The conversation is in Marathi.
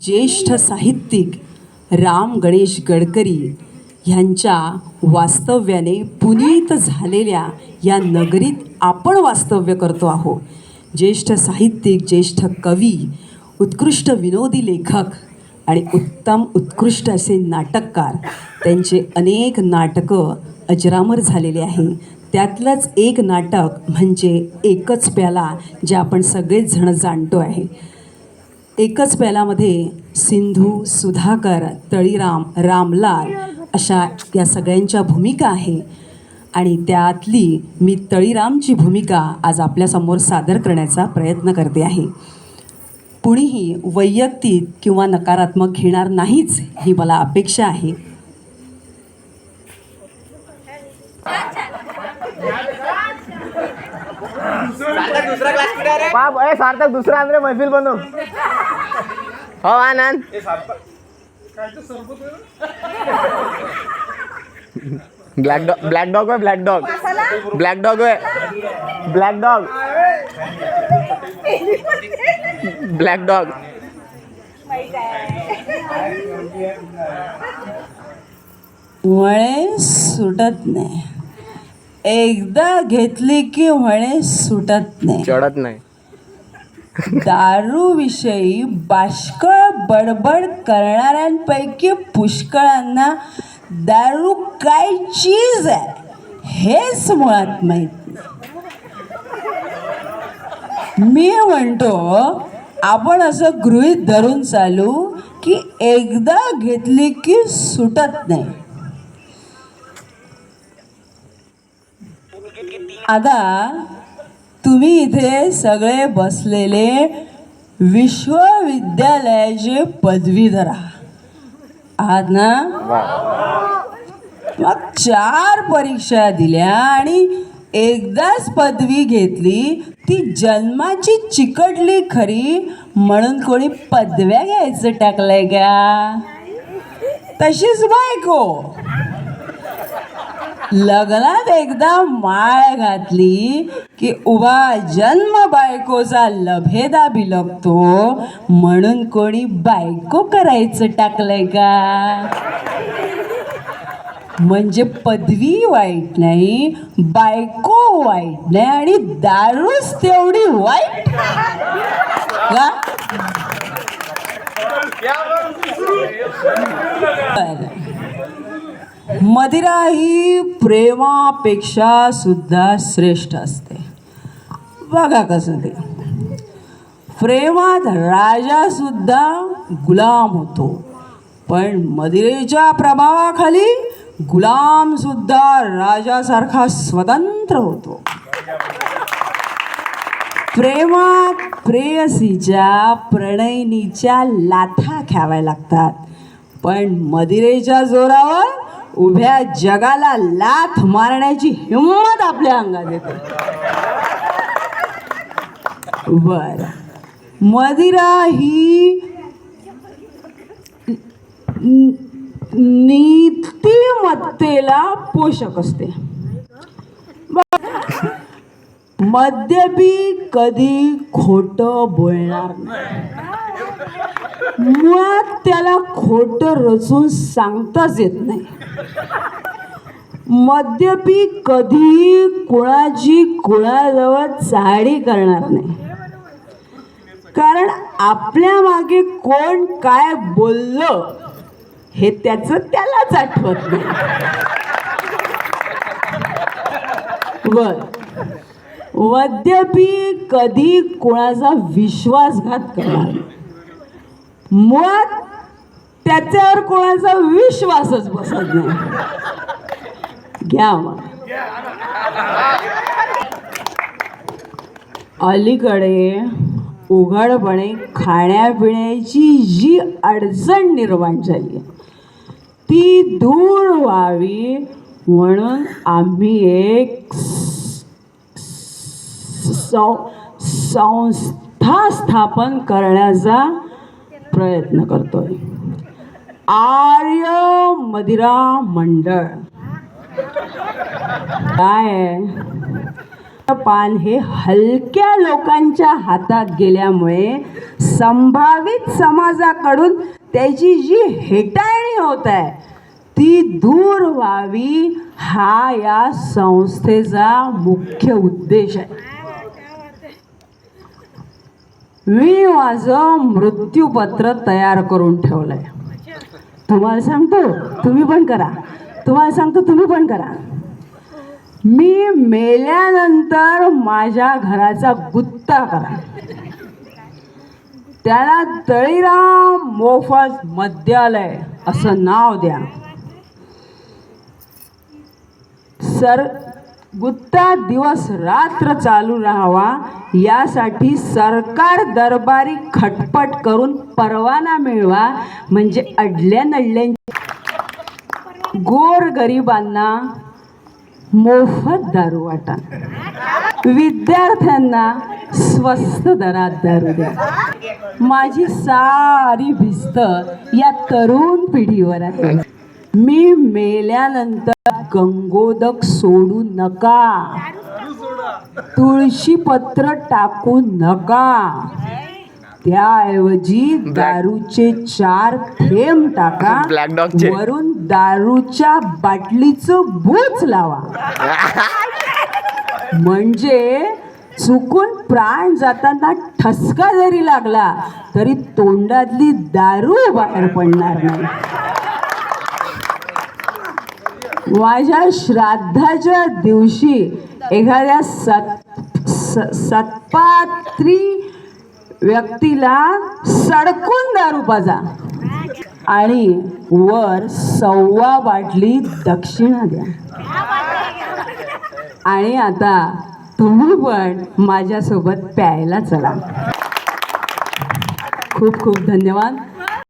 ज्येष्ठ साहित्यिक राम गणेश गडकरी ह्यांच्या वास्तव्याने पुनीत झालेल्या या नगरीत आपण वास्तव्य करतो आहोत. ज्येष्ठ साहित्यिक, ज्येष्ठ कवी, उत्कृष्ट विनोदी लेखक आणि उत्कृष्ट असे नाटककार, त्यांचे अनेक नाटकं अजरामर झालेले आहे. त्यातलंच एक नाटक म्हणजे एकच प्याला, जे आपण सगळेच जण जाणतो आहे. एकच प्यालामध्ये सिंधू, सुधाकर, तळीराम, रामलाल अशा या सगळ्यांच्या भूमिका आहे आणि त्यातली मी तळीरामची भूमिका आज आपल्यासमोर सादर करण्याचा प्रयत्न करते आहे. कुणीही वैयक्तिक किंवा नकारात्मक घेणार नाहीच ही मला अपेक्षा आहे. सार्थक दुसरा आंध्रे महफिल बनव. हो आनंद ब्लॅक डॉग ब्लॅक डॉग आहे. ब्लॅक डॉग ब्लॅक डॉग आहे. ब्लॅक डॉग ब्लॅक डॉग म्हणे सुटत नाही, एकदा घेतली की म्हणे सुटत नाही. चढत नाही. दारूविषयी बाष्कळ बडबड करणाऱ्यांपैकी पुष्कळांना दारू काय चीज आहे हेच मुळात माहीत नाही. मी म्हणतो आपण असं गृहीत धरून चालू की एकदा घेतली की सुटत नाही. आता तुम्ही इथे सगळे बसलेले विश्वविद्यालयाचे पदवीधर आहात ना. मग 4 परीक्षा दिल्या आणि एकदाच पदवी घेतली, ती जन्माची चिकटली खरी म्हणून कोणी पदव्या घ्यायचं टाकलंय का? तशीच बायको लग्नात एकदा माळ घातली की उभा जन्म बायकोचा लभेदा बिलगतो म्हणून कोणी बायको करायचं टाकलंय का? म्हणजे पदवी वाईट नाही, बायको वाईट नाही आणि दारूच तेवढी वाईट का? मदिरा ही प्रेमापेक्षा सुद्धा श्रेष्ठ असते. बघा कसं ते प्रेमात राजा सुद्धा गुलाम होतो, पण मदिरेच्या प्रभावाखाली गुलाम सुद्धा राजासारखा स्वतंत्र होतो. प्रेमात प्रेयसीच्या प्रणयिनीच्या लाथा घ्याव्या लागतात, पण मदिरेच्या जोरावर उभ्या जगाला लाथ मारण्याची हिंमत आपल्या अंगात येते. बर, मदिरा ही नीतिमत्तेला पोषक असते. मद्यपी कधी खोटं बोलणार नाही. मुळात त्याला खोटं रचून सांगताच येत नाही. मद्यपी कधी कुणाची कुणाजवळ चाडी करणार नाही, कारण आपल्या मागे कोण काय बोललं हे त्याचं त्यालाच आठवत नाही. बर, मद्यपी कधी कुणाचा विश्वासघात करणार नाही. मुळात त्याच्यावर कोणाचा विश्वासच बसत नाही. घ्या मग. अलीकडे उघडपणे खाण्यापिण्याची जी अडचण निर्माण झाली ती दूर व्हावी म्हणून आम्ही एक संस्था स्थापन करण्याचा प्रयत्न करतोय. आर्य मदिरा मंडळ. काय आहे? पान हे हलक्या लोकांच्या हातात गेल्यामुळे संभावित समाजाकडून त्याची जी हेटाळणी होत आहे ती दूर व्हावी हा या संस्थेचा मुख्य उद्देश आहे. मी माझं मृत्यूपत्र तयार करून ठेवलंय. तुम्हाला सांगतो तुम्ही पण करा. तुम्हाला सांगतो तुम्ही पण करा. मी मेल्यानंतर माझ्या घराचा गुत्ता करा. त्याला तळीराम मोफत मद्यालय असं नाव द्या. गुत्ता दिवस रात्र चालू राहावा यासाठी सरकार दरबारी खटपट करून परवाना मिळवा. म्हणजे अडल्या नडल्यांच्या गोरगरिबांना मोफत दारू वाटा. विद्यार्थ्यांना स्वस्त दरात दारू द्या. माझी सारी भिस्त या तरुण पिढीवर आहे. मी मेल्यानंतर गंगोदक सोडू नका. तुळशी पत्र टाकू नका. त्याऐवजी दारूचे 4 थेंब टाका. वरून दारूच्या बाटलीचं बूच लावा. म्हणजे चुकून प्राण जाताना ठसका जरी लागला तरी तोंडातली दारू बाहेर पडणार नाही. माझ्या श्राद्धाच्या दिवशी एखाद्या सत्पात्री व्यक्तीला सडकून दारू पाजा आणि वर 1.25 बाटली दक्षिणा द्या. आणि आता तुम्ही पण माझ्यासोबत प्यायला चला. खूप खूप धन्यवाद.